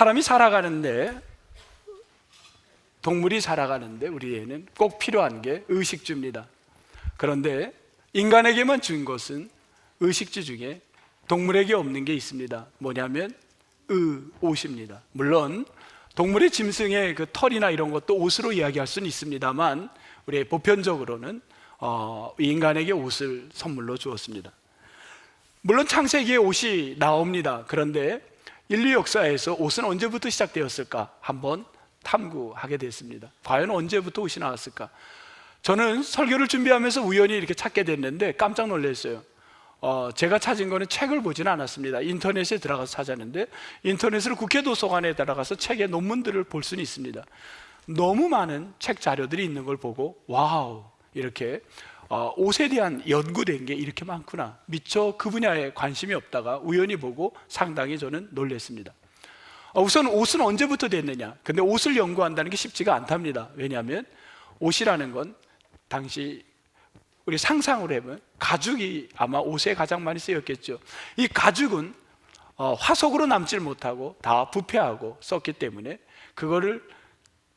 사람이 살아가는데, 동물이 살아가는데 우리에는 꼭 필요한 게 의식주입니다. 그런데 인간에게만 준 것은 의식주 중에 동물에게 없는 게 있습니다. 뭐냐면 옷입니다. 물론 동물의 짐승의 그 털이나 이런 것도 옷으로 이야기할 수는 있습니다만, 우리 보편적으로는 인간에게 옷을 선물로 주었습니다. 물론 창세기에 옷이 나옵니다. 그런데 인류 역사에서 옷은 언제부터 시작되었을까 한번 탐구하게 됐습니다. 과연 언제부터 옷이 나왔을까? 저는 설교를 준비하면서 우연히 이렇게 찾게 됐는데 깜짝 놀랐어요. 제가 찾은 거는 책을 보지는 않았습니다. 인터넷에 들어가서 찾았는데, 인터넷으로 국회 도서관에 들어가서 책의 논문들을 볼 수는 있습니다. 너무 많은 책 자료들이 있는 걸 보고 와우, 이렇게 옷에 대한 연구된 게 이렇게 많구나. 미처 그 분야에 관심이 없다가 우연히 보고 상당히 저는 놀랐습니다. 우선 옷은 언제부터 됐느냐? 근데 옷을 연구한다는 게 쉽지가 않답니다. 왜냐하면 옷이라는 건 당시 우리 상상으로 해보면 가죽이 아마 옷에 가장 많이 쓰였겠죠. 이 가죽은 화석으로 남질 못하고 다 부패하고 썼기 때문에 그거를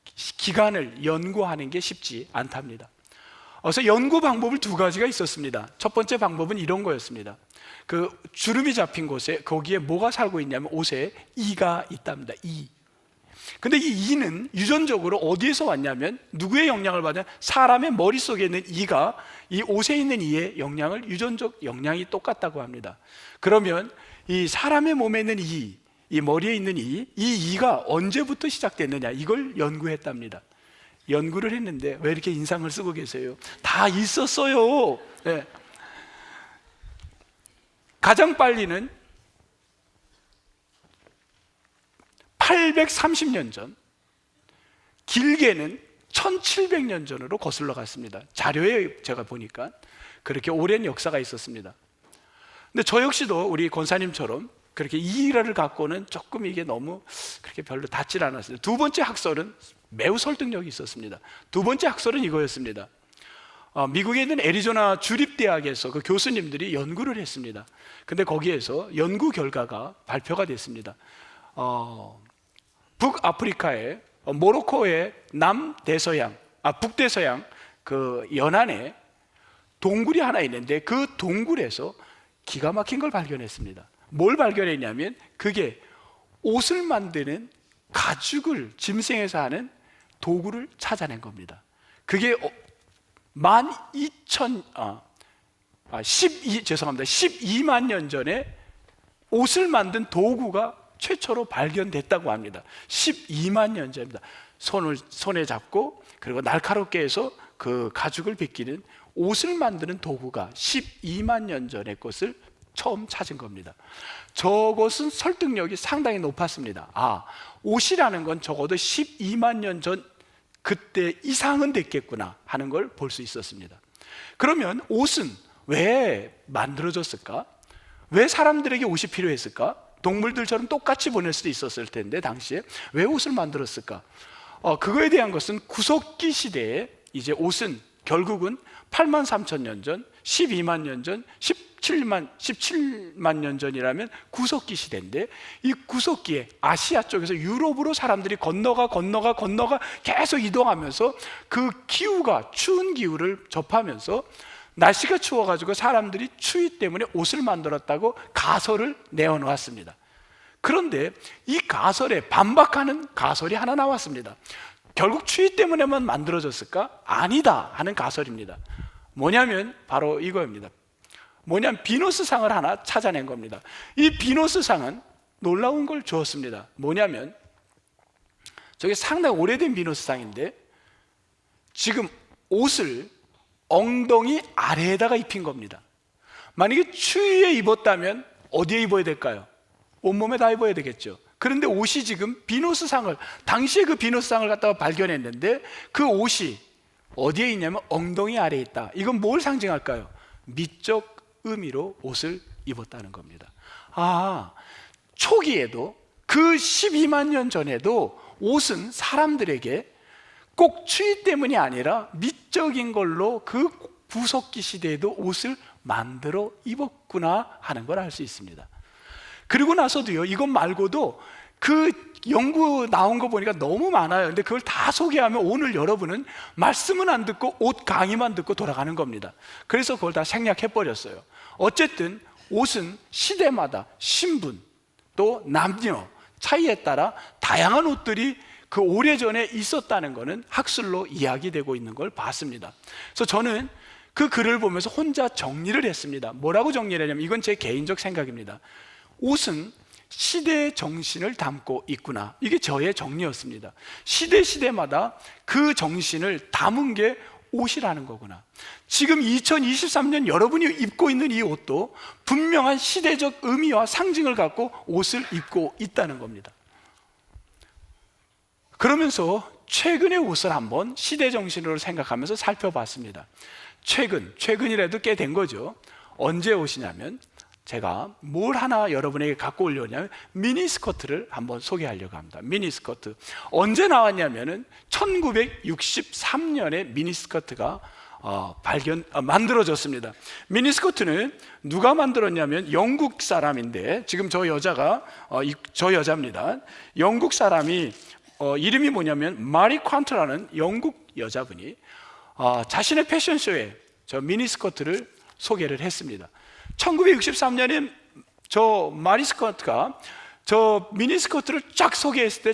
기간을 연구하는 게 쉽지 않답니다. 그래서 연구 방법을 두 가지가 있었습니다. 첫 번째 방법은 이런 거였습니다. 그 주름이 잡힌 곳에 거기에 뭐가 살고 있냐면 옷에 이가 있답니다. 이. 근데 이 이는 유전적으로 어디에서 왔냐면 누구의 영향을 받냐? 사람의 머릿속에 있는 이가 이 옷에 있는 이의 영향을, 유전적 영향이 똑같다고 합니다. 그러면 이 사람의 몸에 있는 이 머리에 있는 이 이가 언제부터 시작됐느냐, 이걸 연구했답니다. 연구를 했는데 왜 이렇게 인상을 쓰고 계세요? 다 있었어요. 네. 가장 빨리는 830년 전, 길게는 1700년 전으로 거슬러 갔습니다. 자료에 제가 보니까 그렇게 오랜 역사가 있었습니다. 근데 저 역시도 우리 권사님처럼 그렇게 이 일화를 갖고는 조금 이게 너무 그렇게 별로 닿질 않았어요. 두 번째 학설은 매우 설득력이 있었습니다. 두 번째 학설은 이거였습니다. 미국에 있는 애리조나 주립대학에서 그 교수님들이 연구를 했습니다. 근데 거기에서 연구 결과가 발표가 됐습니다. 북아프리카의 모로코의 북대서양 그 연안에 동굴이 하나 있는데 그 동굴에서 기가 막힌 걸 발견했습니다. 뭘 발견했냐면 그게 옷을 만드는 가죽을 짐승에서 하는 도구를 찾아낸 겁니다. 그게 12만 년 전에 옷을 만든 도구가 최초로 발견됐다고 합니다. 12만 년 전입니다. 손에 잡고 그리고 날카롭게 해서 그 가죽을 벗기는 옷을 만드는 도구가 12만 년 전의 것을 처음 찾은 겁니다. 저것은 설득력이 상당히 높았습니다. 옷이라는 건 적어도 12만 년 전 그때 이상은 됐겠구나 하는 걸 볼 수 있었습니다. 그러면 옷은 왜 만들어졌을까? 왜 사람들에게 옷이 필요했을까? 동물들처럼 똑같이 보낼 수도 있었을 텐데 당시에 왜 옷을 만들었을까? 그거에 대한 것은 구석기 시대에 이제 옷은 결국은 8만 3천 년 전, 12만 년 전, 17만 년 전이라면 구석기 시대인데, 이 구석기에 아시아 쪽에서 유럽으로 사람들이 건너가 계속 이동하면서 그 기후가 추운 기후를 접하면서 날씨가 추워가지고 사람들이 추위 때문에 옷을 만들었다고 가설을 내어놓았습니다. 그런데 이 가설에 반박하는 가설이 하나 나왔습니다. 결국 추위 때문에만 만들어졌을까? 아니다 하는 가설입니다. 뭐냐면 바로 이거입니다. 뭐냐면 비너스상을 하나 찾아낸 겁니다. 이 비너스상은 놀라운 걸 주었습니다. 뭐냐면 저게 상당히 오래된 비너스상인데 지금 옷을 엉덩이 아래에다가 입힌 겁니다. 만약에 추위에 입었다면 어디에 입어야 될까요? 온몸에 다 입어야 되겠죠. 그런데 옷이 지금 비너스상을, 당시에 그 비너스상을 갖다가 발견했는데 그 옷이 어디에 있냐면 엉덩이 아래에 있다. 이건 뭘 상징할까요? 미적 의미로 옷을 입었다는 겁니다. 초기에도 그 12만 년 전에도 옷은 사람들에게 꼭 추위 때문이 아니라 미적인 걸로 그 구석기 시대에도 옷을 만들어 입었구나 하는 걸 알 수 있습니다. 그리고 나서도요, 이것 말고도 그 연구 나온 거 보니까 너무 많아요. 근데 그걸 다 소개하면 오늘 여러분은 말씀은 안 듣고 옷 강의만 듣고 돌아가는 겁니다. 그래서 그걸 다 생략해 버렸어요. 어쨌든 옷은 시대마다 신분 또 남녀 차이에 따라 다양한 옷들이 그 오래전에 있었다는 것은 학술로 이야기되고 있는 걸 봤습니다. 그래서 저는 그 글을 보면서 혼자 정리를 했습니다. 뭐라고 정리를 했냐면, 이건 제 개인적 생각입니다. 옷은 시대의 정신을 담고 있구나. 이게 저의 정리였습니다. 시대마다 그 정신을 담은 게 옷이라는 거구나. 지금 2023년 여러분이 입고 있는 이 옷도 분명한 시대적 의미와 상징을 갖고 옷을 입고 있다는 겁니다. 그러면서 최근의 옷을 한번 시대 정신으로 생각하면서 살펴봤습니다. 최근이라도 꽤 된 거죠. 언제 옷이냐면, 제가 뭘 하나 여러분에게 갖고 오려냐면 미니스커트를 한번 소개하려고 합니다. 미니스커트 언제 나왔냐면은 1963년에 미니스커트가 만들어졌습니다. 미니스커트는 누가 만들었냐면 영국 사람인데, 지금 저 여자입니다. 영국 사람이 이름이 뭐냐면 마리 퀀트라는 영국 여자분이 자신의 패션쇼에 저 미니스커트를 소개를 했습니다. 1963년에 저 마리스커트가 저 미니스커트를 쫙 소개했을 때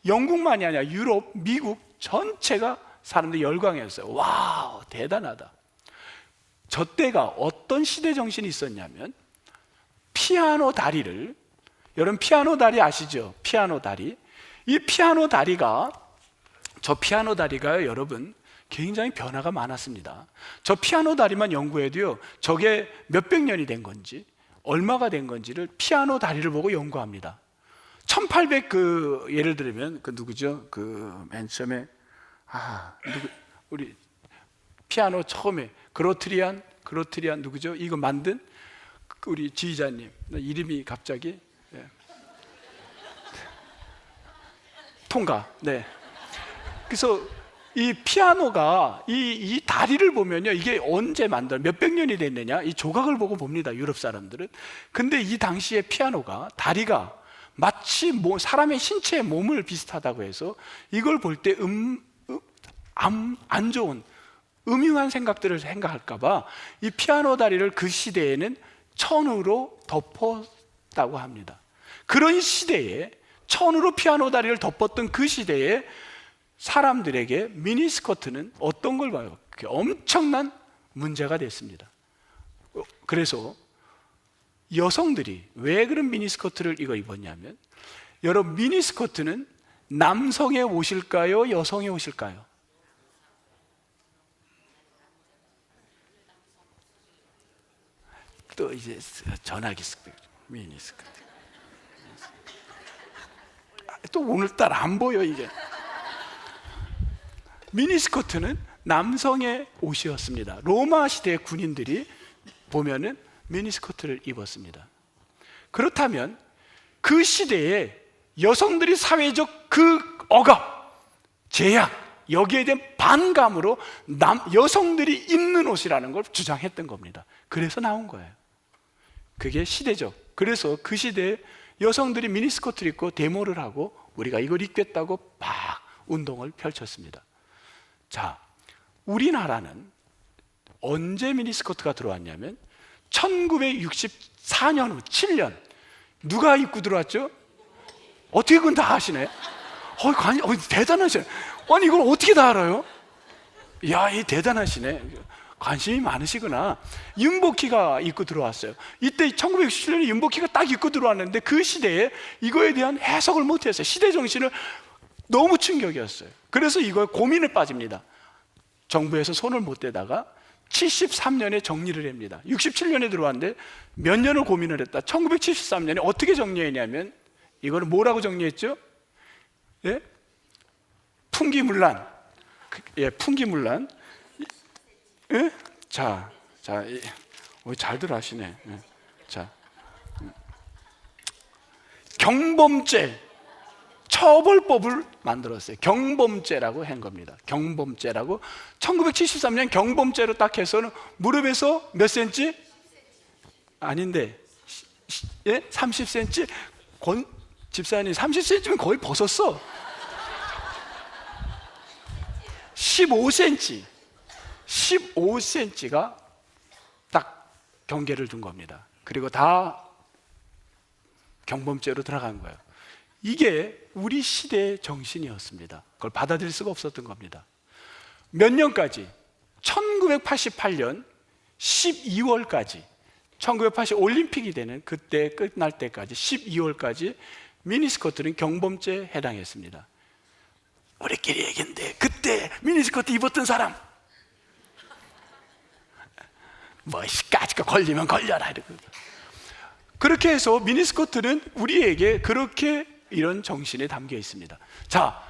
영국만이 아니라 유럽, 미국 전체가 사람들이 열광했어요. 와우, 대단하다. 저 때가 어떤 시대 정신이 있었냐면, 피아노 다리를, 여러분 피아노 다리 아시죠? 피아노 다리. 이 피아노 다리가, 저 피아노 다리가요 여러분 굉장히 변화가 많았습니다. 저 피아노 다리만 연구해도요, 저게 몇백 년이 된 건지 얼마가 된 건지를 피아노 다리를 보고 연구합니다. 1800 예를 들면 누구죠? 맨 처음에 우리 피아노 처음에 그로트리안 누구죠? 이거 만든 우리 지휘자님 이름이 갑자기 통가. 네. 그래서 이 피아노가 이 다리를 보면요, 이게 언제 몇백 년이 됐느냐, 이 조각을 보고 봅니다, 유럽 사람들은. 근데 이 당시에 피아노가 다리가 마치 사람의 신체의 몸을 비슷하다고 해서 이걸 볼 때 안 좋은 음흉한 생각들을 생각할까봐 이 피아노 다리를 그 시대에는 천으로 덮었다고 합니다. 그런 시대에 천으로 피아노 다리를 덮었던 그 시대에 사람들에게 미니스커트는 어떤 걸 봐요? 엄청난 문제가 됐습니다. 그래서 여성들이 왜 그런 미니스커트를 입었냐면, 여러분 미니스커트는 남성의 옷일까요? 여성의 옷일까요? 또 이제 전화기 미니스커트. 또 오늘따라 안 보여 이게. 미니스커트는 남성의 옷이었습니다. 로마 시대 군인들이 보면은 미니스커트를 입었습니다. 그렇다면 그 시대에 여성들이 사회적 그 억압, 제약, 여기에 대한 반감으로 여성들이 입는 옷이라는 걸 주장했던 겁니다. 그래서 나온 거예요. 그게 시대적. 그래서 그 시대에 여성들이 미니스커트를 입고 데모를 하고 우리가 이걸 입겠다고 막 운동을 펼쳤습니다. 자, 우리나라는 언제 미니스커트가 들어왔냐면 1964년 후 7년 누가 입고 들어왔죠? 어떻게 그건 다 아시네? 대단하시네. 아니 이걸 어떻게 다 알아요? 이야, 이 대단하시네. 관심이 많으시구나. 윤복희가 입고 들어왔어요. 이때 1967년에 윤복희가 딱 입고 들어왔는데 그 시대에 이거에 대한 해석을 못했어요. 시대 정신을 너무 충격이었어요. 그래서 이거에 고민에 빠집니다. 정부에서 손을 못 대다가 73년에 정리를 합니다. 67년에 들어왔는데 몇 년을 고민을 했다. 1973년에 어떻게 정리했냐면, 이거를 뭐라고 정리했죠? 예? 풍기문란. 예, 풍기문란. 예? 잘들 하시네. 예. 자, 경범죄 처벌법을 만들었어요. 경범죄라고 한 겁니다. 경범죄라고 1973년 경범죄로 딱 해서는 무릎에서 몇 센치? 아닌데 30cm 집사님 30cm면 거의 벗었어. 15cm 15cm가 딱 경계를 둔 겁니다. 그리고 다 경범죄로 들어간 거예요. 이게 우리 시대의 정신이었습니다. 그걸 받아들일 수가 없었던 겁니다. 몇 년까지? 1988년 12월까지 1980 올림픽이 되는 그때 끝날 때까지 12월까지 미니스커트는 경범죄에 해당했습니다. 우리끼리 얘기인데 그때 미니스커트 입었던 사람 까짓거 걸리면 걸려라 이러고. 그렇게 해서 미니스커트는 우리에게 그렇게 이런 정신이 담겨 있습니다. 자,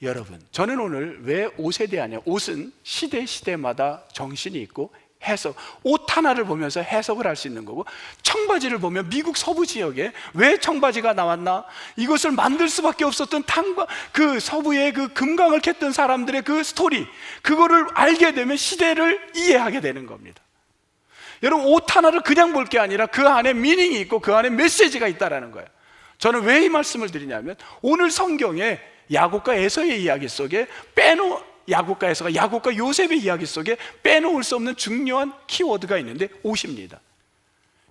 여러분, 저는 오늘 왜 옷에 대하냐, 옷은 시대마다 정신이 있고 해석, 옷 하나를 보면서 해석을 할 수 있는 거고, 청바지를 보면 미국 서부 지역에 왜 청바지가 나왔나, 이것을 만들 수밖에 없었던 그 서부의 그 금강을 캤던 사람들의 그 스토리, 그거를 알게 되면 시대를 이해하게 되는 겁니다. 여러분, 옷 하나를 그냥 볼 게 아니라 그 안에 미닝이 있고 그 안에 메시지가 있다는 거예요. 저는 왜 이 말씀을 드리냐면, 오늘 성경에 야곱과 에서의 이야기 속에 야곱과 에서가 야곱과 요셉의 이야기 속에 빼놓을 수 없는 중요한 키워드가 있는데 옷입니다.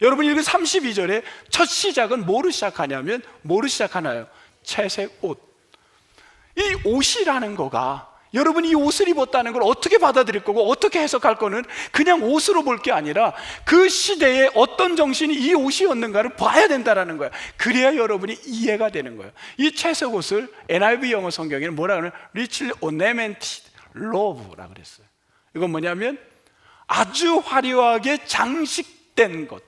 여러분, 읽은 32절에 첫 시작은 뭐로 시작하냐면, 뭐로 시작하나요? 채색 옷. 이 옷이라는 거가, 여러분이 이 옷을 입었다는 걸 어떻게 받아들일 거고 어떻게 해석할 거는 그냥 옷으로 볼 게 아니라 그 시대에 어떤 정신이 이 옷이었는가를 봐야 된다는 거예요. 그래야 여러분이 이해가 되는 거예요. 이 채색 옷을 NIV 영어 성경에는 뭐라 그러냐, richly ornamented robe라고 그랬어요. 이건 뭐냐면 아주 화려하게 장식된 것.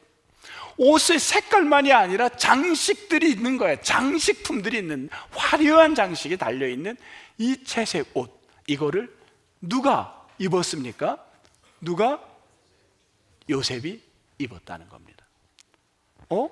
옷의 색깔만이 아니라 장식들이 있는 거예요. 장식품들이 있는, 화려한 장식이 달려있는 이 채색 옷, 이거를 누가 입었습니까? 누가? 요셉이 입었다는 겁니다.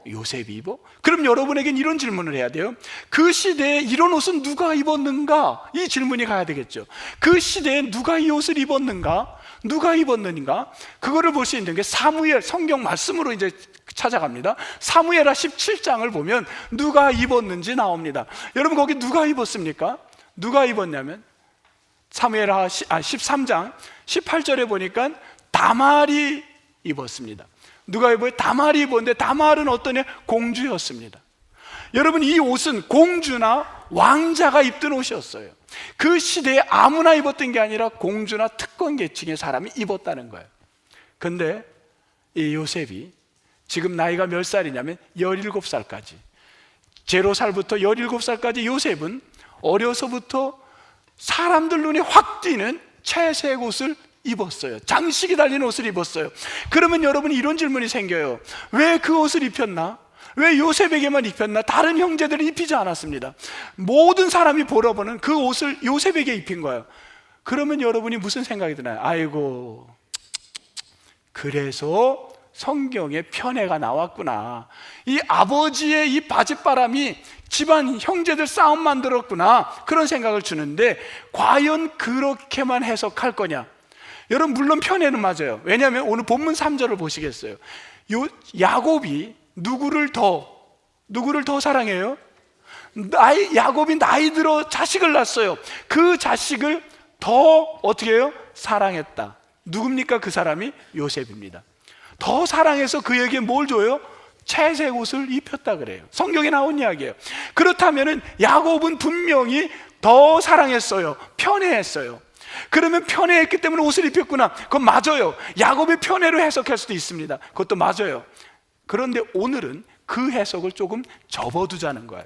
요셉이 입어? 그럼 여러분에겐 이런 질문을 해야 돼요. 그 시대에 이런 옷은 누가 입었는가? 이 질문이 가야 되겠죠. 그 시대에 누가 이 옷을 입었는가? 누가 입었는가? 그거를 볼 수 있는 게 사무엘, 성경 말씀으로 이제 찾아갑니다. 사무엘하 17장을 보면 누가 입었는지 나옵니다. 여러분, 거기 누가 입었습니까? 누가 입었냐면 사무엘하 13장 18절에 보니까 다말이 입었습니다. 누가 입어요? 다말이 입었는데, 다말은 어떠냐? 공주였습니다. 여러분, 이 옷은 공주나 왕자가 입던 옷이었어요. 그 시대에 아무나 입었던 게 아니라 공주나 특권 계층의 사람이 입었다는 거예요. 근데 이 요셉이 지금 나이가 몇 살이냐면 17살까지, 0살부터 17살까지 요셉은 어려서부터 사람들 눈에 확 띄는 채색 옷을 입었어요. 장식이 달린 옷을 입었어요. 그러면 여러분이 이런 질문이 생겨요. 왜 그 옷을 입혔나? 왜 요셉에게만 입혔나? 다른 형제들은 입히지 않았습니다. 모든 사람이 보러 보는 그 옷을 요셉에게 입힌 거예요. 그러면 여러분이 무슨 생각이 드나요? 아이고, 그래서 성경에 편애가 나왔구나. 이 아버지의 이 바짓바람이 집안 형제들 싸움 만들었구나, 그런 생각을 주는데, 과연 그렇게만 해석할 거냐? 여러분, 물론 편애는 맞아요. 왜냐하면 오늘 본문 3절을 보시겠어요? 야곱이 누구를 더 사랑해요? 야곱이 나이 들어 자식을 낳았어요. 그 자식을 더 어떻게 해요? 사랑했다. 누굽니까? 그 사람이 요셉입니다. 더 사랑해서 그에게 뭘 줘요? 채색 옷을 입혔다 그래요. 성경에 나온 이야기예요. 그렇다면 야곱은 분명히 더 사랑했어요. 편애했어요. 그러면 편애했기 때문에 옷을 입혔구나, 그건 맞아요. 야곱의 편애로 해석할 수도 있습니다. 그것도 맞아요. 그런데 오늘은 그 해석을 조금 접어두자는 거예요.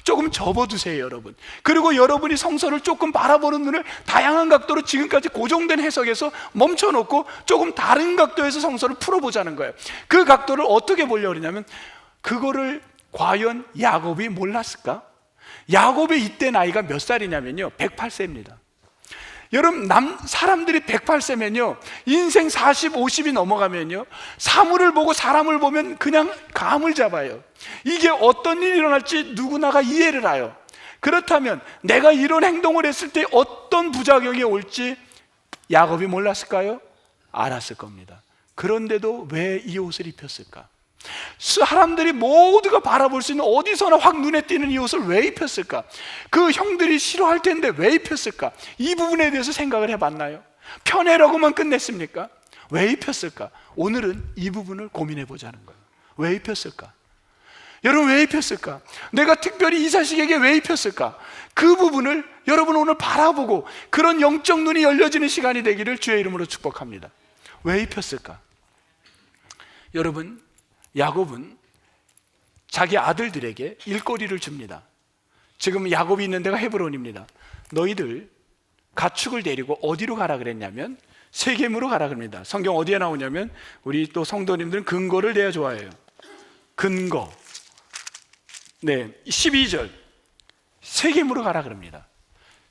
조금 접어두세요, 여러분. 그리고 여러분이 성서를 조금 바라보는 눈을 다양한 각도로 지금까지 고정된 해석에서 멈춰놓고 조금 다른 각도에서 성서를 풀어보자는 거예요. 그 각도를 어떻게 보려고 그러냐면, 그거를 과연 야곱이 몰랐을까? 야곱의 이때 나이가 몇 살이냐면요, 108세입니다. 여러분, 사람들이 108세면요, 인생 40, 50이 넘어가면요, 사물을 보고 사람을 보면 그냥 감을 잡아요. 이게 어떤 일이 일어날지 누구나가 이해를 해요. 그렇다면 내가 이런 행동을 했을 때 어떤 부작용이 올지 야곱이 몰랐을까요? 알았을 겁니다. 그런데도 왜 이 옷을 입혔을까? 사람들이 모두가 바라볼 수 있는 어디서나 확 눈에 띄는 이 옷을 왜 입혔을까? 그 형들이 싫어할 텐데 왜 입혔을까? 이 부분에 대해서 생각을 해봤나요? 편애라고만 끝냈습니까? 왜 입혔을까? 오늘은 이 부분을 고민해 보자는 거예요. 왜 입혔을까? 여러분, 왜 입혔을까? 내가 특별히 이 자식에게 왜 입혔을까? 그 부분을 여러분 오늘 바라보고 그런 영적 눈이 열려지는 시간이 되기를 주의 이름으로 축복합니다. 왜 입혔을까? 여러분, 야곱은 자기 아들들에게 일거리를 줍니다. 지금 야곱이 있는 데가 헤브론입니다. 너희들 가축을 데리고 어디로 가라 그랬냐면 세겜으로 가라 그럽니다. 성경 어디에 나오냐면, 우리 또 성도님들은 근거를 내야 좋아해요. 근거. 네, 12절 세겜으로 가라 그럽니다.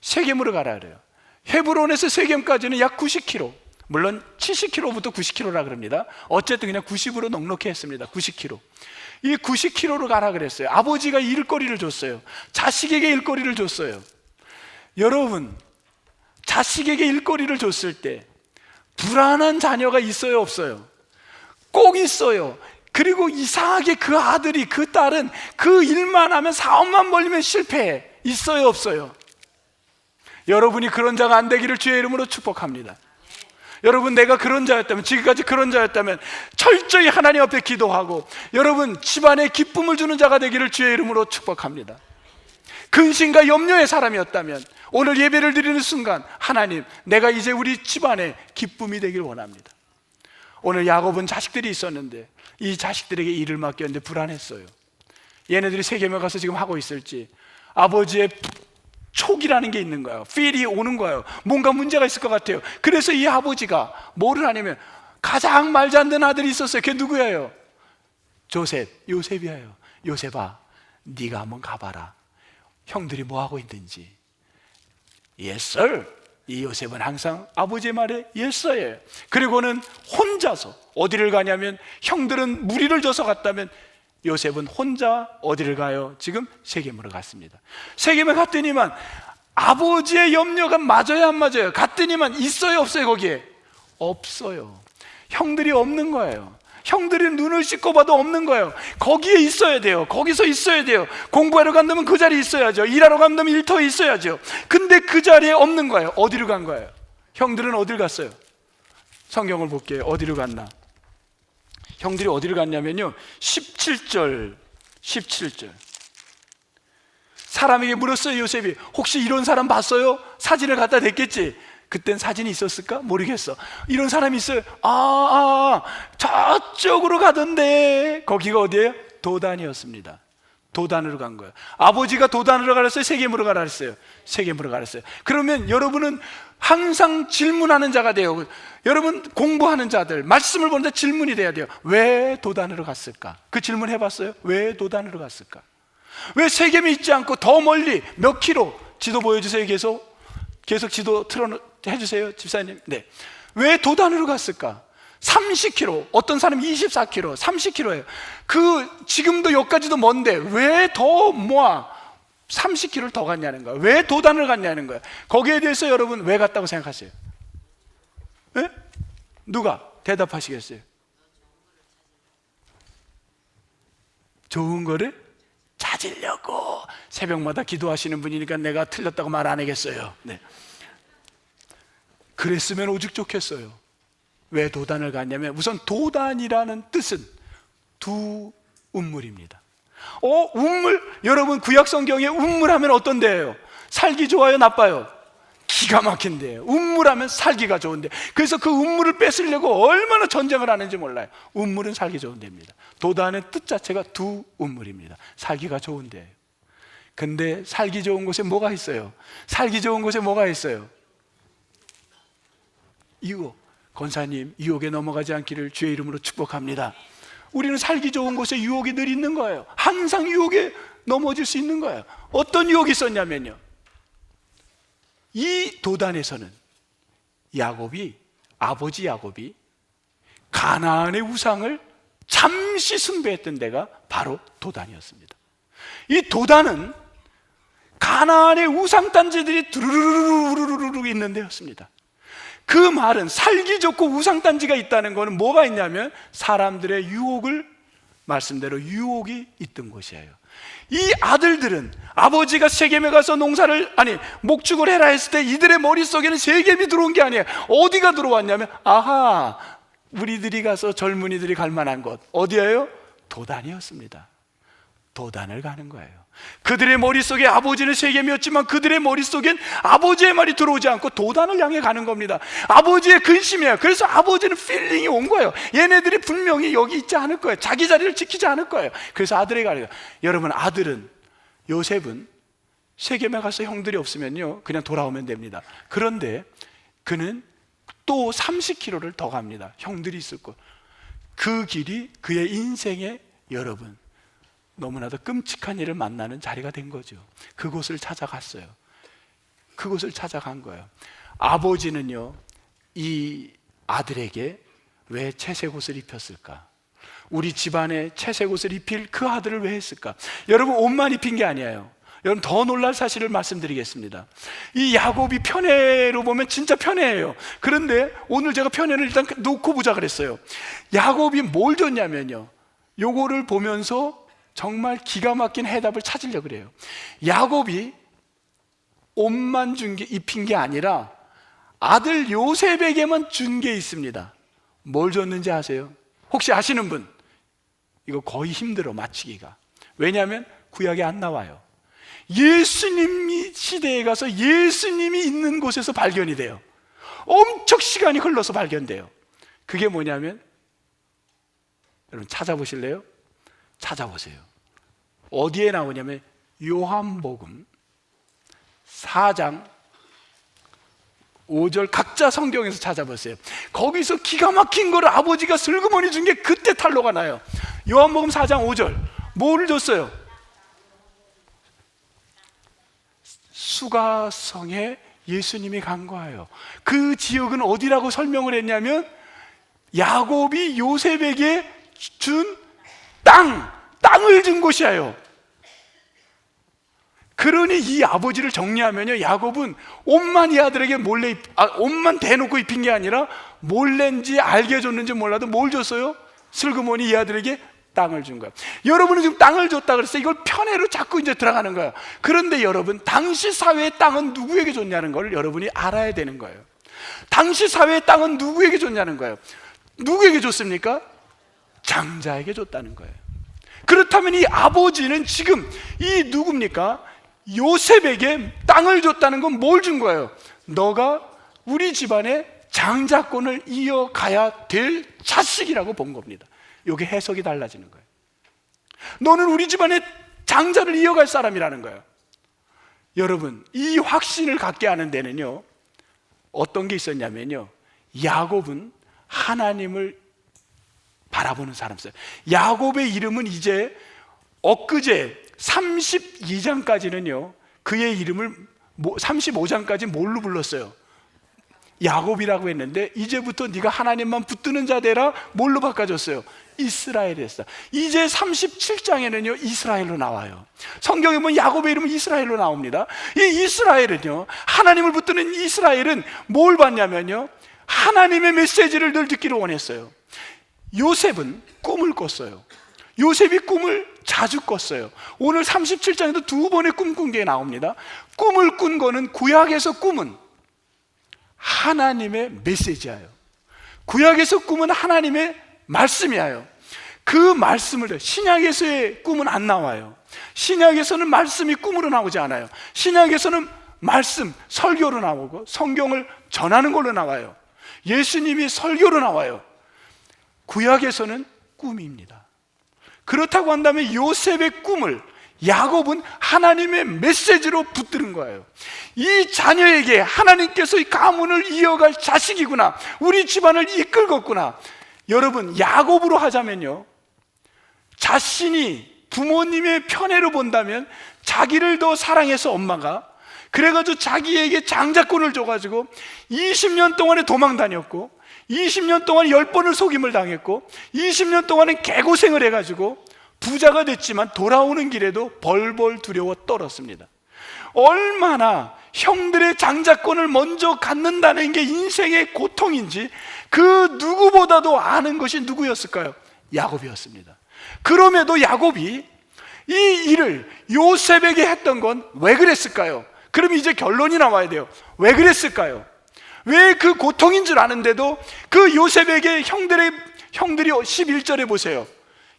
세겜으로 가라 그래요. 헤브론에서 세겜까지는 약 90km, 물론 70km부터 90km라 그럽니다. 어쨌든 그냥 90으로 넉넉히 했습니다. 90km. 이 90km로 가라 그랬어요. 아버지가 일거리를 줬어요. 자식에게 일거리를 줬어요. 여러분, 자식에게 일거리를 줬을 때 불안한 자녀가 있어요, 없어요? 꼭 있어요. 그리고 이상하게 그 아들이, 그 딸은 그 일만 하면, 사업만 벌리면 실패해. 있어요, 없어요? 여러분이 그런 자가 안 되기를 주의 이름으로 축복합니다. 여러분, 내가 그런 자였다면, 지금까지 그런 자였다면 철저히 하나님 앞에 기도하고 여러분 집안에 기쁨을 주는 자가 되기를 주의 이름으로 축복합니다. 근심과 염려의 사람이었다면 오늘 예배를 드리는 순간, 하나님, 내가 이제 우리 집안에 기쁨이 되길 원합니다. 오늘 야곱은 자식들이 있었는데 이 자식들에게 일을 맡겼는데 불안했어요. 얘네들이 세겜에 가서 지금 하고 있을지, 아버지의 촉이라는 게 있는 거예요. 필이 오는 거예요. 뭔가 문제가 있을 것 같아요. 그래서 이 아버지가 뭐를 하냐면, 가장 말도 안 되는 아들이 있었어요. 그게 누구예요? 요셉이에요. 요셉아, 네가 한번 가봐라. 형들이 뭐 하고 있는지. Yes sir. 이 요셉은 항상 아버지의 말에 yes sir예요. 그리고는 혼자서 어디를 가냐면, 형들은 무리를 져서 갔다면 요셉은 혼자 어디를 가요? 지금 세겜으로 갔습니다. 세겜에 갔더니만 아버지의 염려가 맞아요, 안 맞아요? 갔더니만 있어요, 없어요? 거기에 없어요. 형들이 없는 거예요. 형들이 눈을 씻고 봐도 없는 거예요. 거기에 있어야 돼요. 거기서 있어야 돼요. 공부하러 간다면 그 자리에 있어야죠. 일하러 간다면 일터에 있어야죠. 근데 그 자리에 없는 거예요. 어디로 간 거예요? 형들은 어디를 갔어요? 성경을 볼게요. 어디로 갔나? 형들이 어디를 갔냐면요, 17절 사람에게 물었어요. 요셉이, 혹시 이런 사람 봤어요? 사진을 갖다 댔겠지. 그땐 사진이 있었을까? 모르겠어. 이런 사람이 있어요. 저쪽으로 가던데. 거기가 어디예요? 도단이었습니다. 도단으로 간 거예요. 아버지가 도단으로 가랬어요? 세겜으로 가라 했어요? 세겜으로 가랬어요. 그러면 여러분은 항상 질문하는 자가 돼요. 여러분, 공부하는 자들, 말씀을 보는데 질문이 돼야 돼요. 왜 도단으로 갔을까? 그 질문 해봤어요? 왜 도단으로 갔을까? 왜 세겜에 있지 않고 더 멀리 몇 킬로? 지도 보여주세요. 계속 지도 해주세요, 집사님. 네. 왜 도단으로 갔을까? 30km, 어떤 사람은 24km, 30km예요. 지금도 여기까지도 먼데 왜 더 30km를 더 갔냐는 거야. 왜 도단을 갔냐는 거야. 거기에 대해서 여러분 왜 갔다고 생각하세요? 네? 누가 대답하시겠어요? 좋은 거를 찾으려고. 새벽마다 기도하시는 분이니까 내가 틀렸다고 말 안 하겠어요. 네. 그랬으면 오직 좋겠어요. 왜 도단을 갔냐면, 우선 도단이라는 뜻은 두 운물입니다. 운물, 여러분 구약 성경에 운물하면 어떤 데예요? 살기 좋아요, 나빠요? 기가 막힌 데예요. 운물하면 살기가 좋은데, 그래서 그 운물을 뺏으려고 얼마나 전쟁을 하는지 몰라요. 운물은 살기 좋은 데입니다. 도단의 뜻 자체가 두 운물입니다. 살기가 좋은 데예요. 근데 살기 좋은 곳에 뭐가 있어요? 살기 좋은 곳에 뭐가 있어요? 유혹. 권사님, 유혹에 넘어가지 않기를 주의 이름으로 축복합니다. 우리는 살기 좋은 곳에 유혹이 늘 있는 거예요. 항상 유혹에 넘어질 수 있는 거예요. 어떤 유혹이 있었냐면요, 이 도단에서는 아버지 야곱이 가나안의 우상을 잠시 숭배했던 데가 바로 도단이었습니다. 이 도단은 가나안의 우상단지들이 두루루루루루루루 있는 데였습니다. 그 말은 살기 좋고 우상단지가 있다는 것은 뭐가 있냐면, 사람들의 유혹을 말씀대로 유혹이 있던 곳이에요. 이 아들들은 아버지가 세겜에 가서 목축을 해라 했을 때 이들의 머릿속에는 세겜이 들어온 게 아니에요. 어디가 들어왔냐면, 아하, 우리들이 가서 젊은이들이 갈 만한 곳 어디예요? 도단이었습니다. 도단을 가는 거예요. 그들의 머릿속에 아버지는 세겜이었지만 그들의 머릿속엔 아버지의 말이 들어오지 않고 도단을 향해 가는 겁니다. 아버지의 근심이에요. 그래서 아버지는 필링이 온 거예요. 얘네들이 분명히 여기 있지 않을 거예요. 자기 자리를 지키지 않을 거예요. 그래서 아들에게 가는 거예요. 여러분, 아들은, 요셉은 세겜에 가서 형들이 없으면요 그냥 돌아오면 됩니다. 그런데 그는 또 30km를 더 갑니다. 형들이 있을 곳. 그 길이 그의 인생에, 여러분, 너무나도 끔찍한 일을 만나는 자리가 된 거죠. 그곳을 찾아갔어요. 그곳을 찾아간 거예요. 아버지는요, 이 아들에게 왜 채색 옷을 입혔을까? 우리 집안에 채색 옷을 입힐 그 아들을 왜 했을까? 여러분, 옷만 입힌 게 아니에요. 여러분, 더 놀랄 사실을 말씀드리겠습니다. 이 야곱이 편애로 보면 진짜 편애예요. 그런데 오늘 제가 편애를 일단 놓고 보자 그랬어요. 야곱이 뭘 줬냐면요, 요거를 보면서 정말 기가 막힌 해답을 찾으려고 그래요. 야곱이 옷만 입힌 게 아니라 아들 요셉에게만 준 게 있습니다. 뭘 줬는지 아세요? 혹시 아시는 분? 이거 거의 힘들어 맞히기가. 왜냐하면 구약에 안 나와요. 예수님이 시대에 가서 예수님이 있는 곳에서 발견이 돼요. 엄청 시간이 흘러서 발견돼요. 그게 뭐냐면, 여러분 찾아보실래요? 찾아보세요. 어디에 나오냐면 요한복음 4장 5절, 각자 성경에서 찾아보세요. 거기서 기가 막힌 거를 아버지가 슬그머니 준 게 그때 탄로가 나요. 요한복음 4장 5절 뭐를 줬어요? 수가성에 예수님이 간 거예요. 그 지역은 어디라고 설명을 했냐면, 야곱이 요셉에게 준 땅을 준 곳이에요. 그러니 이 아버지를 정리하면요, 야곱은 옷만 이 아들에게 옷만 대놓고 입힌 게 아니라 몰래인지 알게 줬는지 몰라도 뭘 줬어요? 슬그머니 이 아들에게 땅을 준 거예요. 여러분은 지금 땅을 줬다 그랬어요. 이걸 편애로 자꾸 이제 들어가는 거예요. 그런데 여러분, 당시 사회의 땅은 누구에게 줬냐는 걸 여러분이 알아야 되는 거예요. 당시 사회의 땅은 누구에게 줬냐는 거예요. 누구에게 줬습니까? 장자에게 줬다는 거예요. 그렇다면 이 아버지는 지금 이 누굽니까? 요셉에게 땅을 줬다는 건 뭘 준 거예요? 너가 우리 집안의 장자권을 이어가야 될 자식이라고 본 겁니다. 이게 해석이 달라지는 거예요. 너는 우리 집안의 장자를 이어갈 사람이라는 거예요. 여러분, 이 확신을 갖게 하는 데는요, 어떤 게 있었냐면요, 야곱은 하나님을 바라보는 사람이었어요. 야곱의 이름은 이제 엊그제 32장까지는요 그의 이름을 35장까지 뭘로 불렀어요? 야곱이라고 했는데, 이제부터 네가 하나님만 붙드는 자 되라. 뭘로 바꿔줬어요? 이스라엘이 됐어. 이제 37장에는요 이스라엘로 나와요. 성경에 보면 야곱의 이름은 이스라엘로 나옵니다. 이 이스라엘은요, 하나님을 붙드는 이스라엘은 뭘 봤냐면요, 하나님의 메시지를 늘 듣기를 원했어요. 요셉은 꿈을 꿨어요. 요셉이 꿈을 자주 꿨어요. 오늘 37장에도 두 번의 꿈 꾼 게 나옵니다. 꿈을 꾼 거는, 구약에서 꿈은 하나님의 메시지예요. 구약에서 꿈은 하나님의 말씀이에요. 그 말씀을, 신약에서의 꿈은 안 나와요. 신약에서는 말씀이 꿈으로 나오지 않아요. 신약에서는 말씀, 설교로 나오고 성경을 전하는 걸로 나와요. 예수님이 설교로 나와요. 구약에서는 꿈입니다. 그렇다고 한다면 요셉의 꿈을 야곱은 하나님의 메시지로 붙드는 거예요. 이 자녀에게 하나님께서 이 가문을 이어갈 자식이구나, 우리 집안을 이끌겠구나. 여러분, 야곱으로 하자면요, 자신이 부모님의 편애로 본다면 자기를 더 사랑해서 엄마가 그래가지고 자기에게 장자권을 줘가지고 20년 동안에 도망 다녔고 20년 동안 10번을 속임을 당했고 20년 동안은 개고생을 해가지고 부자가 됐지만 돌아오는 길에도 벌벌 두려워 떨었습니다. 얼마나 형들의 장자권을 먼저 갖는다는 게 인생의 고통인지 그 누구보다도 아는 것이 누구였을까요? 야곱이었습니다. 그럼에도 야곱이 이 일을 요셉에게 했던 건 왜 그랬을까요? 그럼 이제 결론이 나와야 돼요. 왜 그랬을까요? 왜 그 고통인 줄 아는데도 그 요셉에게 형들이 11절에 보세요.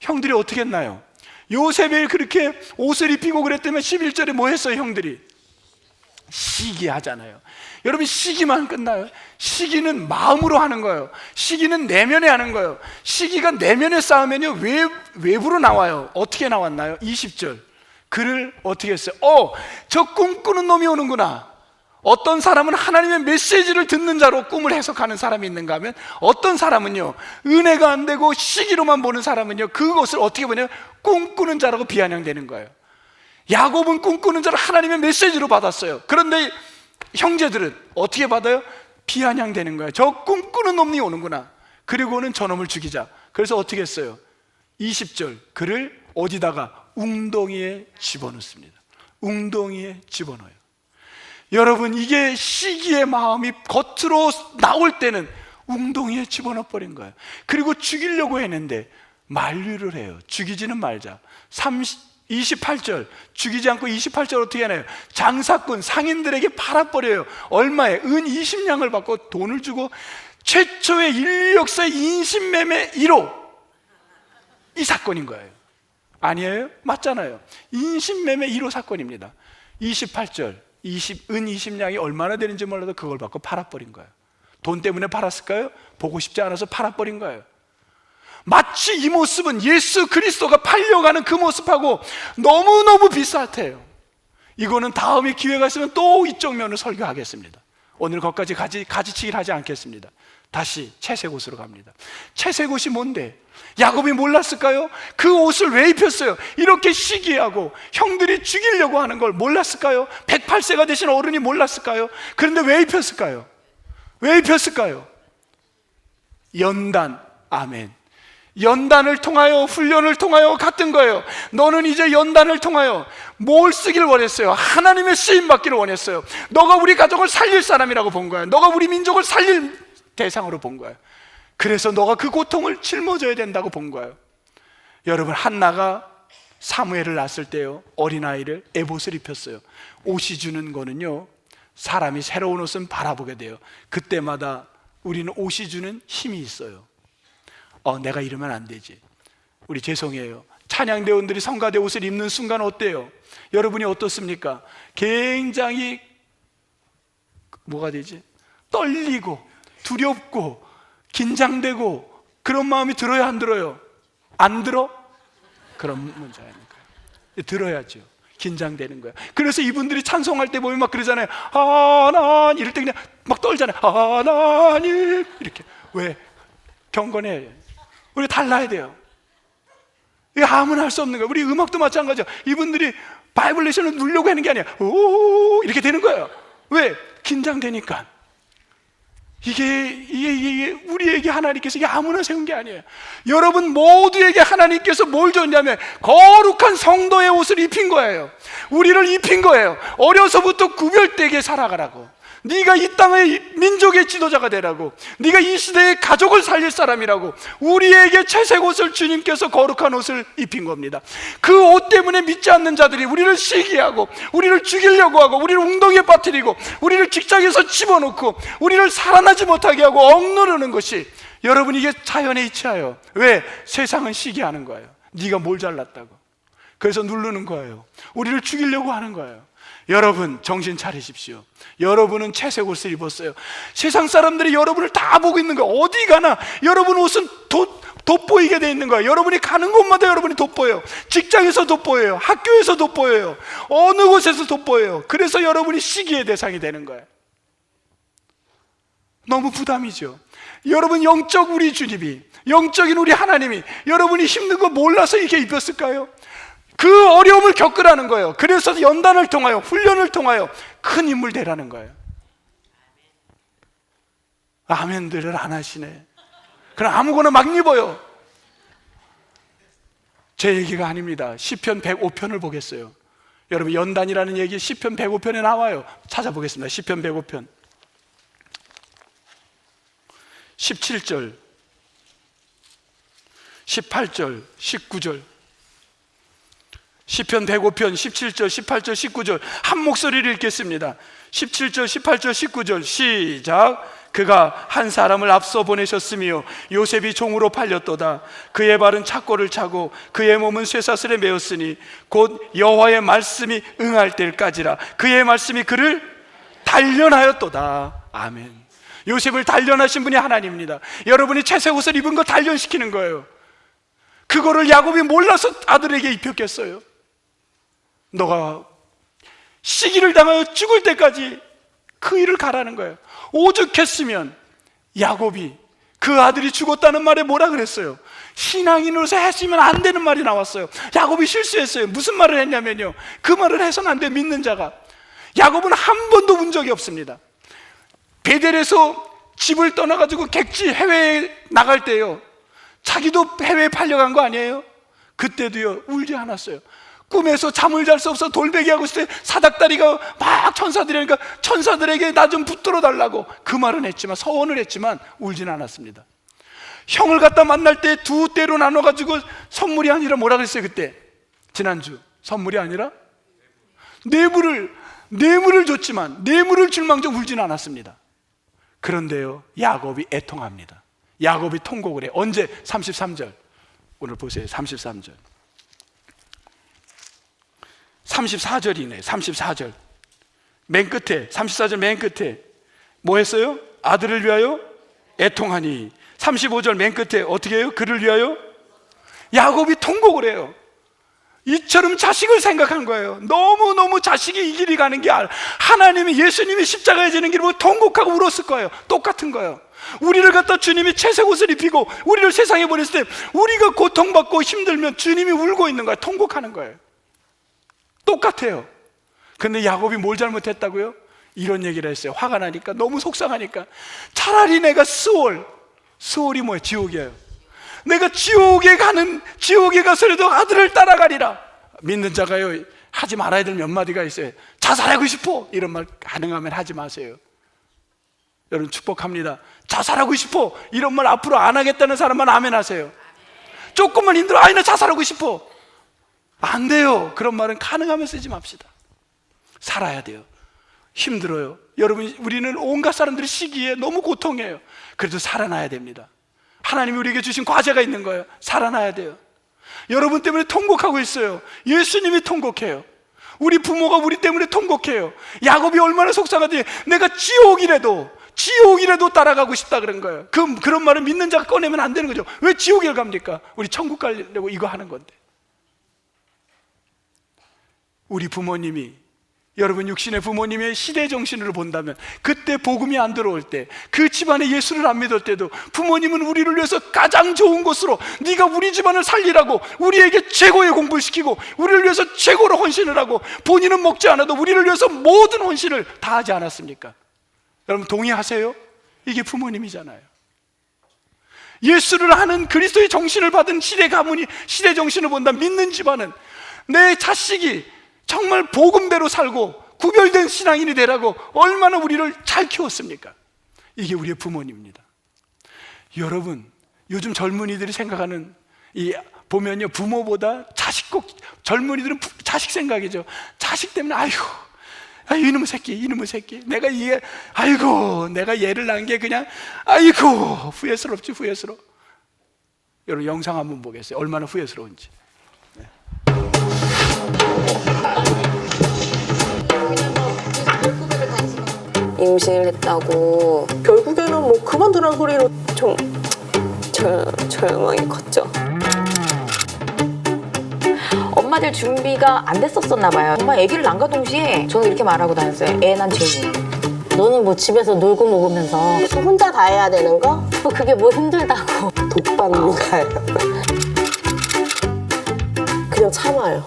형들이 어떻게 했나요? 요셉이 그렇게 옷을 입히고 그랬다면 11절에 뭐 했어요? 형들이 시기하잖아요. 여러분, 시기만 끝나요? 시기는 마음으로 하는 거예요. 시기는 내면에 하는 거예요. 시기가 내면에 쌓으면요, 외부로 나와요. 어떻게 나왔나요? 20절 그를 어떻게 했어요? 저 꿈꾸는 놈이 오는구나. 어떤 사람은 하나님의 메시지를 듣는 자로 꿈을 해석하는 사람이 있는가 하면, 어떤 사람은요, 은혜가 안 되고 시기로만 보는 사람은요, 그것을 어떻게 보냐면 꿈꾸는 자라고 비아냥되는 거예요. 야곱은 꿈꾸는 자를 하나님의 메시지로 받았어요. 그런데 형제들은 어떻게 받아요? 비아냥되는 거예요. 저 꿈꾸는 놈이 오는구나. 그리고는 저놈을 죽이자. 그래서 어떻게 했어요? 20절 그를 어디다가 웅덩이에 집어넣습니다. 웅덩이에 집어넣어요. 여러분, 이게 시기의 마음이 겉으로 나올 때는 웅덩이에 집어넣어 버린 거예요. 그리고 죽이려고 했는데 만류를 해요. 죽이지는 말자. 28절 죽이지 않고 28절 어떻게 하나요? 장사꾼 상인들에게 팔아버려요. 얼마에? 은 20냥을 받고 돈을 주고 최초의 인류 역사의 인신매매 1호, 이 사건인 거예요. 아니에요? 맞잖아요. 인신매매 1호 사건입니다. 28절 은 20냥이 얼마나 되는지 몰라도 그걸 받고 팔아버린 거예요. 돈 때문에 팔았을까요? 보고 싶지 않아서 팔아버린 거예요. 마치 이 모습은 예수 그리스도가 팔려가는 그 모습하고 너무너무 비슷해요. 이거는 다음에 기회가 있으면 또 이쪽 면을 설교하겠습니다. 오늘 거기까지 가지치기를 하지 않겠습니다. 다시 채색 옷으로 갑니다. 채색 옷이 뭔데? 야곱이 몰랐을까요? 그 옷을 왜 입혔어요? 이렇게 시기하고 형들이 죽이려고 하는 걸 몰랐을까요? 108세가 되신 어른이 몰랐을까요? 그런데 왜 입혔을까요? 왜 입혔을까요? 연단, 아멘. 연단을 통하여, 훈련을 통하여 같은 거예요. 너는 이제 연단을 통하여 뭘 쓰길 원했어요? 하나님의 쓰임 받기를 원했어요. 너가 우리 가족을 살릴 사람이라고 본 거야. 너가 우리 민족을 살릴 대상으로 본 거예요. 그래서 너가 그 고통을 짊어져야 된다고 본 거예요. 여러분, 한나가 사무엘을 낳았을 때요, 어린아이를 에봇을 입혔어요. 옷이 주는 거는요, 사람이 새로운 옷은 바라보게 돼요. 그때마다 우리는 옷이 주는 힘이 있어요. 내가 이러면 안 되지. 우리 죄송해요. 찬양대원들이 성가대 옷을 입는 순간 어때요? 여러분이 어떻습니까? 굉장히 뭐가 되지? 떨리고 두렵고 긴장되고 그런 마음이 들어요, 안 들어요? 안 들어? 그런 문제 아닙니까? 들어야죠. 긴장되는 거예요. 그래서 이분들이 찬송할 때 보면 막 그러잖아요. 하나님, 이럴 때 그냥 막 떨잖아요. 하나님, 이렇게. 왜? 경건해. 우리가 달라야 돼요. 이거 아무나 할 수 없는 거예요. 우리 음악도 마찬가지죠. 이분들이 바이블레이션을 누르려고 하는 게 아니야. 오, 이렇게 되는 거예요. 왜? 긴장되니까. 이게 우리에게 하나님께서 이게 아무나 세운 게 아니에요. 여러분 모두에게 하나님께서 뭘 줬냐면 거룩한 성도의 옷을 입힌 거예요. 우리를 입힌 거예요. 어려서부터 구별되게 살아가라고. 네가 이 땅의 민족의 지도자가 되라고. 네가 이 시대의 가족을 살릴 사람이라고. 우리에게 채색 옷을 주님께서 거룩한 옷을 입힌 겁니다. 그 옷 때문에 믿지 않는 자들이 우리를 시기하고 우리를 죽이려고 하고 우리를 웅덩이에 빠뜨리고 우리를 직장에서 집어넣고 우리를 살아나지 못하게 하고 억누르는 것이, 여러분, 이게 자연에 이치하여. 왜? 세상은 시기하는 거예요. 네가 뭘 잘났다고. 그래서 누르는 거예요. 우리를 죽이려고 하는 거예요. 여러분 정신 차리십시오. 여러분은 채색 옷을 입었어요. 세상 사람들이 여러분을 다 보고 있는 거예요. 어디 가나 여러분 옷은 돋보이게 돼 있는 거예요. 여러분이 가는 곳마다 여러분이 돋보여요. 직장에서 돋보여요. 학교에서 돋보여요. 어느 곳에서 돋보여요. 그래서 여러분이 시기의 대상이 되는 거예요. 너무 부담이죠. 여러분 영적 우리 주님이, 영적인 우리 하나님이 여러분이 힘든 거 몰라서 이렇게 입혔을까요? 그 어려움을 겪으라는 거예요. 그래서 연단을 통하여, 훈련을 통하여 큰 인물 되라는 거예요. 아멘들을 안 하시네. 그럼 아무거나 막 입어요. 제 얘기가 아닙니다. 시편 105편을 보겠어요. 여러분 연단이라는 얘기 시편 105편에 나와요. 찾아보겠습니다. 시편 105편 17절 18절, 19절, 시편 105편 17절, 18절, 19절 한 목소리를 읽겠습니다. 17절, 18절, 19절 시작. 그가 한 사람을 앞서 보내셨으며 요셉이 종으로 팔렸도다. 그의 발은 착고를 차고 그의 몸은 쇠사슬에 매었으니 곧 여호와의 말씀이 응할 때까지라. 그의 말씀이 그를 단련하였도다. 아멘. 요셉을 단련하신 분이 하나님입니다. 여러분이 채색 옷을 입은 거 단련시키는 거예요. 그거를 야곱이 몰라서 아들에게 입혔겠어요? 너가 시기를 당하여 죽을 때까지 그 일을 가라는 거예요. 오죽했으면 야곱이 그 아들이 죽었다는 말에 뭐라 그랬어요? 신앙인으로서 했으면 안 되는 말이 나왔어요. 야곱이 실수했어요. 무슨 말을 했냐면요, 그 말을 해서는 안 돼. 믿는 자가. 야곱은 한 번도 운 적이 없습니다. 베델에서 집을 떠나가지고 객지 해외에 나갈 때요, 자기도 해외에 팔려간 거 아니에요? 그때도요 울지 않았어요. 꿈에서 잠을 잘 수 없어 돌베개하고 있을 때 사닥다리가 막 천사들이니까 천사들에게 나 좀 붙들어 달라고 그 말은 했지만, 서원을 했지만 울지는 않았습니다. 형을 갖다 만날 때 두 때로 나눠가지고 선물이 아니라 뭐라 그랬어요 그때? 지난주 선물이 아니라 뇌물을 줬지만 뇌물을 줄망정 울지는 않았습니다. 그런데요 야곱이 애통합니다. 야곱이 통곡을 해요. 언제? 33절 오늘 보세요. 33절 34절이네. 34절 맨 끝에, 34절 맨 끝에 뭐 했어요? 아들을 위하여 애통하니. 35절 맨 끝에 어떻게 해요? 그를 위하여. 야곱이 통곡을 해요. 이처럼 자식을 생각한 거예요. 너무너무 자식이 이 길이 가는 게, 하나님이, 예수님이 십자가에 지는 길을 보고 통곡하고 울었을 거예요. 똑같은 거예요. 우리를 갖다 주님이 채색 옷을 입히고 우리를 세상에 보냈을 때 우리가 고통받고 힘들면 주님이 울고 있는 거예요. 통곡하는 거예요. 똑같아요. 근데 야곱이 뭘 잘못했다고요? 이런 얘기를 했어요. 화가 나니까, 너무 속상하니까. 차라리 내가 스월이 뭐예요? 지옥이에요. 내가 지옥에 가서라도 아들을 따라가리라. 믿는 자가요 하지 말아야 될 몇 마디가 있어요. 자살하고 싶어, 이런 말 가능하면 하지 마세요. 여러분 축복합니다. 자살하고 싶어, 이런 말 앞으로 안 하겠다는 사람만 아멘 하세요. 조금만 힘들어, 나 자살하고 싶어, 안 돼요. 그런 말은 가능하면 쓰지 맙시다. 살아야 돼요. 힘들어요. 여러분, 우리는 온갖 사람들이 시기에 너무 고통해요. 그래도 살아나야 됩니다. 하나님이 우리에게 주신 과제가 있는 거예요. 살아나야 돼요. 여러분 때문에 통곡하고 있어요. 예수님이 통곡해요. 우리 부모가 우리 때문에 통곡해요. 야곱이 얼마나 속상하지. 내가 지옥이라도 따라가고 싶다 그런 거예요. 그런 말을 믿는 자가 꺼내면 안 되는 거죠. 왜 지옥에 갑니까? 우리 천국 가려고 이거 하는 건데. 우리 부모님이, 여러분 육신의 부모님의 시대 정신으로 본다면, 그때 복음이 안 들어올 때, 그 집안에 예수를 안 믿을 때도 부모님은 우리를 위해서 가장 좋은 곳으로, 네가 우리 집안을 살리라고 우리에게 최고의 공부를 시키고 우리를 위해서 최고로 헌신을 하고, 본인은 먹지 않아도 우리를 위해서 모든 헌신을 다 하지 않았습니까? 여러분 동의하세요? 이게 부모님이잖아요. 예수를 아는 그리스도의 정신을 받은 시대 가문이, 시대 정신을 본다 믿는 집안은, 내 자식이 정말 복음대로 살고 구별된 신앙인이 되라고 얼마나 우리를 잘 키웠습니까? 이게 우리의 부모님입니다. 여러분, 요즘 젊은이들이 생각하는, 보면요 부모보다 자식, 꼭 젊은이들은 자식 생각이죠. 자식 때문에 이놈의 새끼 내가 내가 얘를 낳은 게 그냥 후회스럽지, 후회스러워. 여러분 영상 한번 보겠어요. 얼마나 후회스러운지. 임신을 했다고. 결국에는 뭐 그만두라는 소리로 좀 절망이 컸죠. 엄마들 준비가 안 됐었나 봐요. 엄마 아기를 낳은과 동시에 저는 이렇게 말하고 다녔어요. 애 난 죄인. 너는 뭐 집에서 놀고 먹으면서 혼자 다 해야 되는 거? 그게 뭐 힘들다고. 독반가요. 그냥 참아요.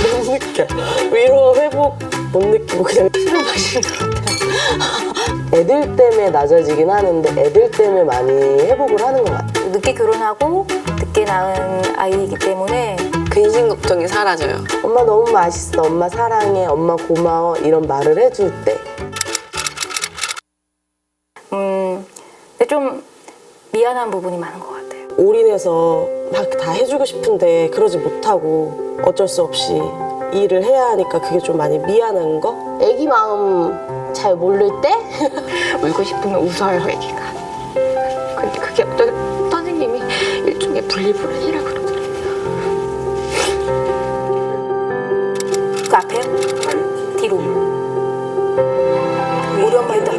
못 느껴. 위로 회복 못 느끼고 그냥 술 마시는 것 같아요. 애들 때문에 낮아지긴 하는데 애들 때문에 많이 회복을 하는 것 같아요. 늦게 결혼하고 늦게 낳은 아이이기 때문에 근심 걱정이 사라져요. 엄마 너무 맛있어, 엄마 사랑해, 엄마 고마워 이런 말을 해줄 때. 근데 좀 미안한 부분이 많은 것 같아요. 올인해서 막 다 해주고 싶은데 그러지 못하고 어쩔 수 없이 일을 해야 하니까 그게 좀 많이 미안한 거? 애기 마음 잘 모를 때 울고 싶으면 웃어요, 애기가. 근데 그게 어떤 선생님이 일종의 분리불안이라 그러더라고요. 그 앞에요? 뒤로. 우리 엄마 일단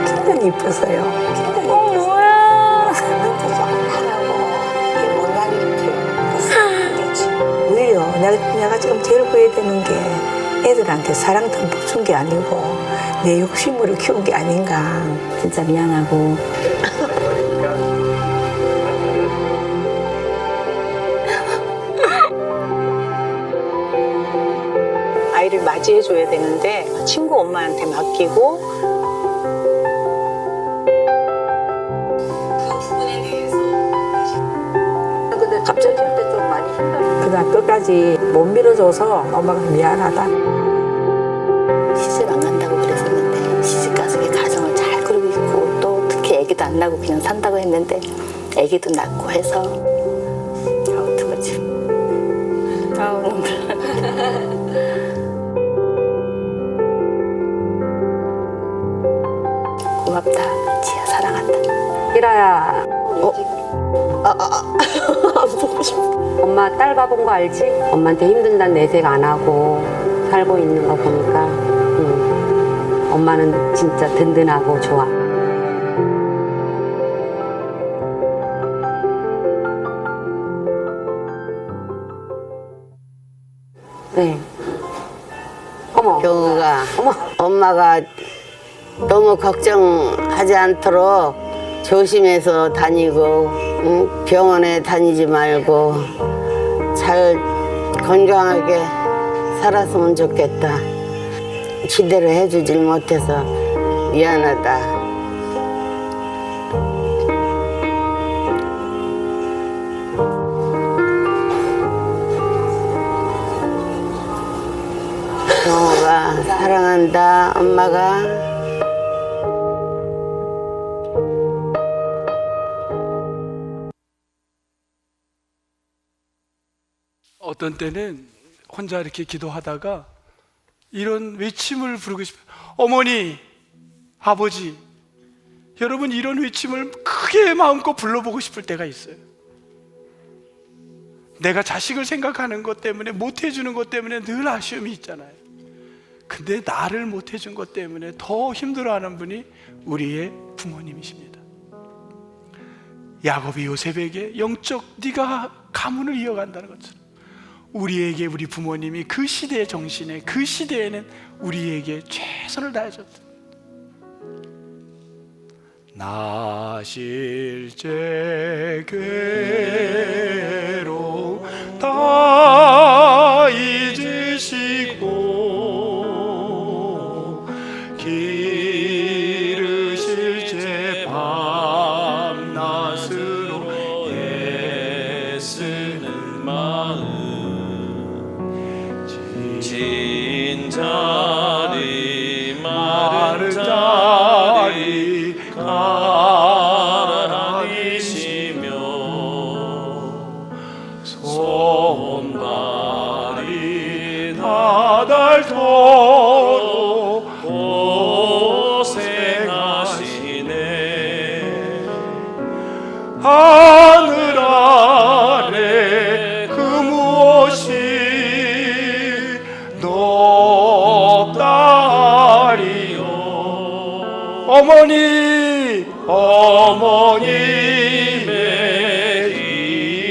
굉장히 이뻐서요. 굉장히 이뻐서. 뭐야. 눈도 조그만하고 못난이 이렇게. 오히려 내가 지금 제일 후회되는 게 애들한테 사랑 듬뿍 준 게 아니고 내 욕심으로 키운 게 아닌가. 진짜 미안하고. 아이를 맞이해줘야 되는데 친구 엄마한테 맡기고 그 부분에 대해서 근데 갑자기 그때 좀 많이 힘들어. 그냥 끝까지 못 밀어줘서 엄마가 미안하다. 시집 안 간다고 그랬었는데 시집 가서 가정을 잘 꾸리고 있고 또 특히 아기도 안 낳고 그냥 산다고 했는데 아기도 낳고 해서 어떡하지? 고맙다. 지아 사랑한다. 이라야, 안 보고 싶어. 엄마 딸 봐본 거 알지? 엄마한테 힘든다는 내색 안 하고 살고 있는 거 보니까 엄마는 진짜 든든하고 좋아. 네. 어머. 경우가 어머. 엄마가 너무 걱정하지 않도록 조심해서 다니고 병원에 다니지 말고 잘 건강하게 살았으면 좋겠다. 제대로 해주질 못해서 미안하다. 경호가 사랑한다, 엄마가. 어떤 때는 혼자 이렇게 기도하다가 이런 외침을 부르고 싶어요. 어머니, 아버지, 여러분 이런 외침을 크게 마음껏 불러보고 싶을 때가 있어요. 내가 자식을 생각하는 것 때문에 못해주는 것 때문에 늘 아쉬움이 있잖아요. 근데 나를 못해준 것 때문에 더 힘들어하는 분이 우리의 부모님이십니다. 야곱이 요셉에게 영적 네가 가문을 이어간다는 것처럼 우리에게 우리 부모님이 그 시대의 정신에, 그 시대에는 우리에게 최선을 다해줬다. 나 실제 괴로 다 잊으시고 기르실 제 밤낮으로 애쓰는 마음 진자리 마른 자리 가라니시며 손발이 다닳도록 고생하시네. 하늘 아래 그 무엇이 높다리요. 어머님의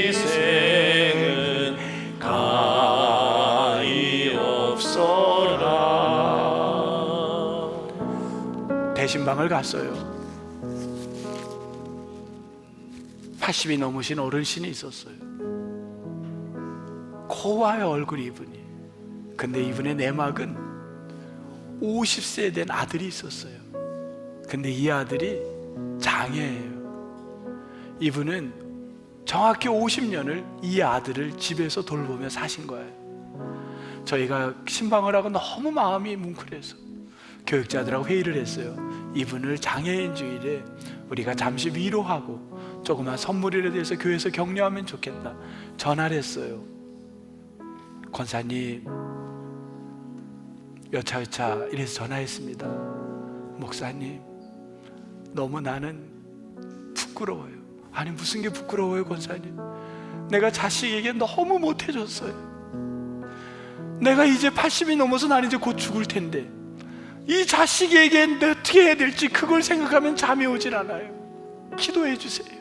희생은 가히 없어라. 대신방을 갔어요. 80이 넘으신 어르신이 있었어요. 고와의 얼굴이 이분이. 근데 이분의 내막은 50세 된 아들이 있었어요. 근데 이 아들이 장애예요. 이분은 정확히 50년을 이 아들을 집에서 돌보며 사신 거예요. 저희가 신방을 하고 너무 마음이 뭉클해서 교육자들하고 회의를 했어요. 이분을 장애인 주일에 우리가 잠시 위로하고 조그만 선물이라도 해서 교회에서 격려하면 좋겠다. 전화를 했어요. 권사님, 여차여차 이래서 전화했습니다. 목사님, 너무 나는 부끄러워요. 아니, 무슨 게 부끄러워요, 권사님? 내가 자식에게 너무 못해줬어요. 내가 이제 80이 넘어서 난 이제 곧 죽을 텐데 이 자식에게 어떻게 해야 될지 그걸 생각하면 잠이 오질 않아요. 기도해 주세요.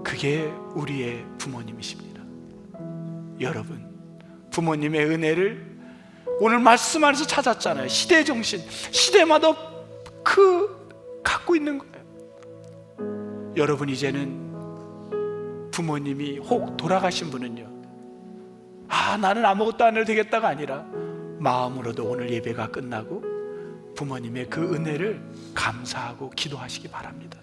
그게 우리의 부모님이십니다. 여러분, 부모님의 은혜를 오늘 말씀 안에서 찾았잖아요. 시대 정신, 시대마다 갖고 있는 거예요. 여러분, 이제는 부모님이 혹 돌아가신 분은요, 나는 아무것도 안 해도 되겠다가 아니라 마음으로도 오늘 예배가 끝나고 부모님의 그 은혜를 감사하고 기도하시기 바랍니다.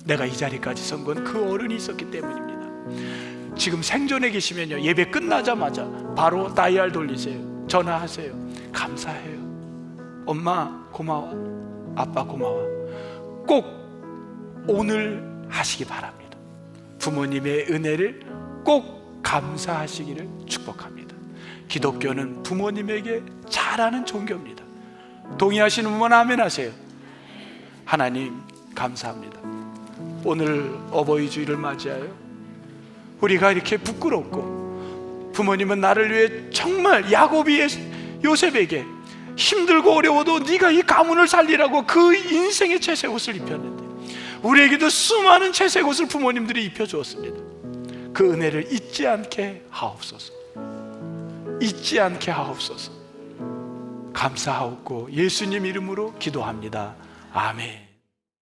내가 이 자리까지 선 건 그 어른이 있었기 때문입니다. 지금 생존에 계시면요, 예배 끝나자마자 바로 다이얼 돌리세요. 전화하세요. 감사해요. 엄마 고마워. 아빠 고마워. 꼭 오늘 하시기 바랍니다. 부모님의 은혜를 꼭 감사하시기를 축복합니다. 기독교는 부모님에게 잘하는 종교입니다. 동의하시는 분은 아멘 하세요. 하나님 감사합니다. 오늘 어버이 주일을 맞이하여 우리가 이렇게 부끄럽고, 부모님은 나를 위해 정말 야곱이 요셉에게 힘들고 어려워도 네가 이 가문을 살리라고 그 인생의 채색 옷을 입혔는데, 우리에게도 수많은 채색 옷을 부모님들이 입혀주었습니다. 그 은혜를 잊지 않게 하옵소서. 잊지 않게 하옵소서. 감사하옵고 예수님 이름으로 기도합니다. 아멘.